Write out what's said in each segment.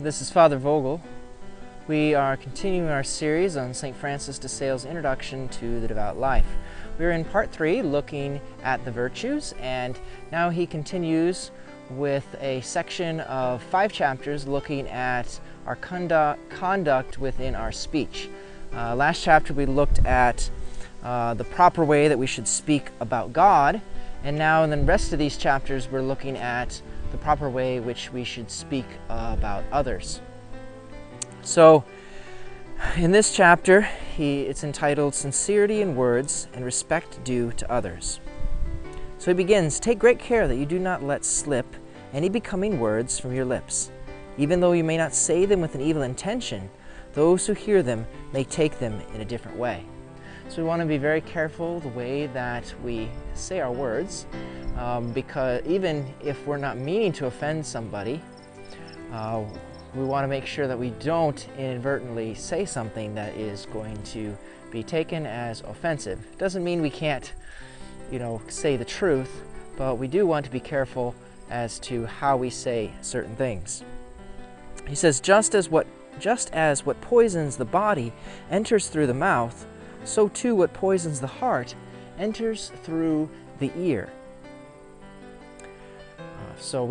This is Father Vogel. We are continuing our series on St. Francis de Sales' Introduction to the Devout Life. We're in part 3 looking at the virtues, and now he continues with a section of 5 chapters looking at our conduct within our speech. Last chapter we looked at the proper way that we should speak about God, and now in the rest of these chapters we're looking at the proper way which we should speak about others. So in this chapter it's entitled Sincerity in Words and Respect Due to Others. So he begins, "Take great care that you do not let slip any becoming words from your lips. Even though you may not say them with an evil intention, those who hear them may take them in a different way." So we want to be very careful the way that we say our words, because even if we're not meaning to offend somebody, we want to make sure that we don't inadvertently say something that is going to be taken as offensive. It doesn't mean we can't, say the truth, but we do want to be careful as to how we say certain things. He says, just as what poisons the body enters through the mouth, so too what poisons the heart enters through the ear. So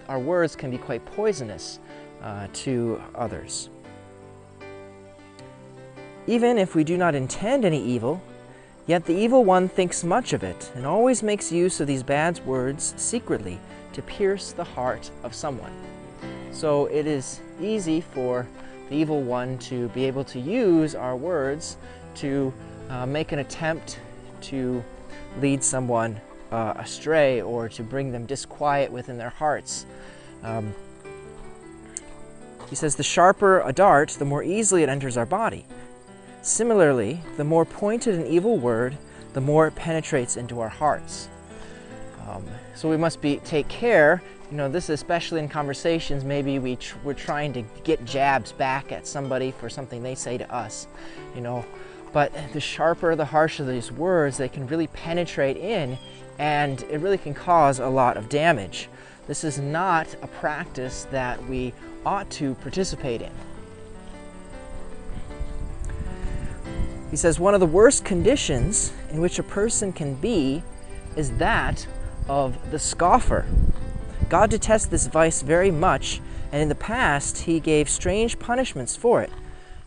our words can be quite poisonous to others. Even if we do not intend any evil, yet the evil one thinks much of it and always makes use of these bad words secretly to pierce the heart of someone. So it is easy for the evil one to be able to use our words to make an attempt to lead someone astray or to bring them disquiet within their hearts. He says, the sharper a dart, the more easily it enters our body. Similarly, the more pointed an evil word, the more it penetrates into our hearts. So we must take care. This especially in conversations, maybe we're trying to get jabs back at somebody for something they say to us, But the sharper, the harsher these words, they can really penetrate in, and it really can cause a lot of damage. This is not a practice that we ought to participate in. He says, one of the worst conditions in which a person can be is that of the scoffer. God detests this vice very much, and in the past he gave strange punishments for it.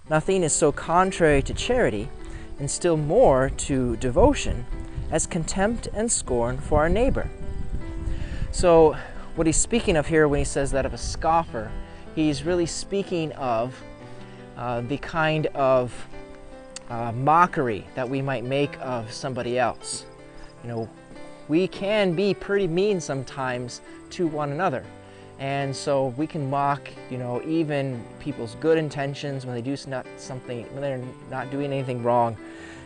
Nothing is so contrary to charity, and still more to devotion, as contempt and scorn for our neighbor. So what he's speaking of here when he says that of a scoffer, he's really speaking of the kind of mockery that we might make of somebody else. We can be pretty mean sometimes to one another, and so we can mock, even people's good intentions when they do something, when they're not doing anything wrong.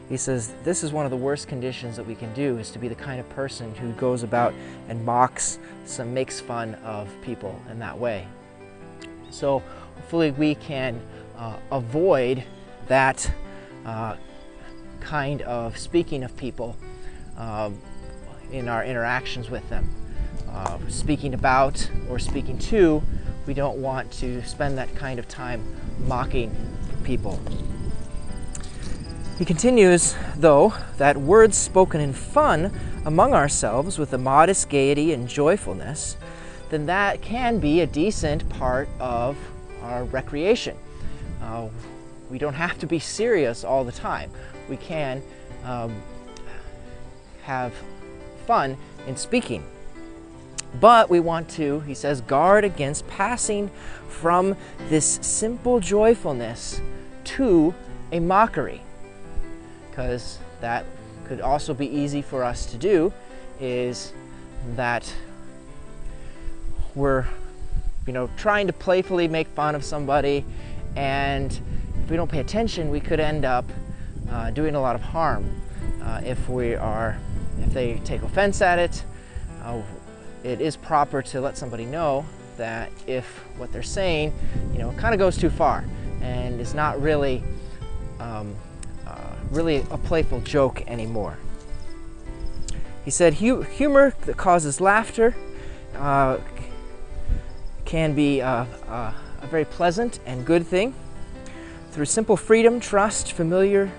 He says this is one of the worst conditions that we can do, is to be the kind of person who goes about and makes fun of people in that way. So hopefully we can avoid that kind of speaking of people in our interactions with them. Speaking about or speaking to, we don't want to spend that kind of time mocking people. He continues, though, that words spoken in fun among ourselves with a modest gaiety and joyfulness, then that can be a decent part of our recreation. We don't have to be serious all the time. We can have fun in speaking. But we want to, he says, guard against passing from this simple joyfulness to a mockery, because that could also be easy for us to do, is that we're trying to playfully make fun of somebody, and if we don't pay attention we could end up doing a lot of harm. If they take offense at it, it is proper to let somebody know that if what they're saying, kind of goes too far and is not really a playful joke anymore. He said, humor that causes laughter can be a very pleasant and good thing. Through simple freedom, trust, familiar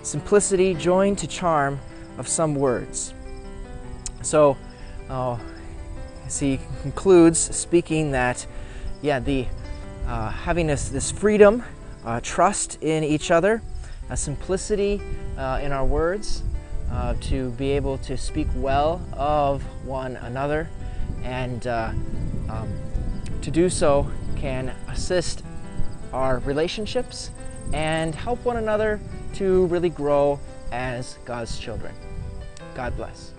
simplicity, joined to charm of some words. So, as he concludes, speaking that, having this freedom, trust in each other, a simplicity in our words, to be able to speak well of one another, and to do so can assist our relationships and help one another to really grow as God's children. God bless.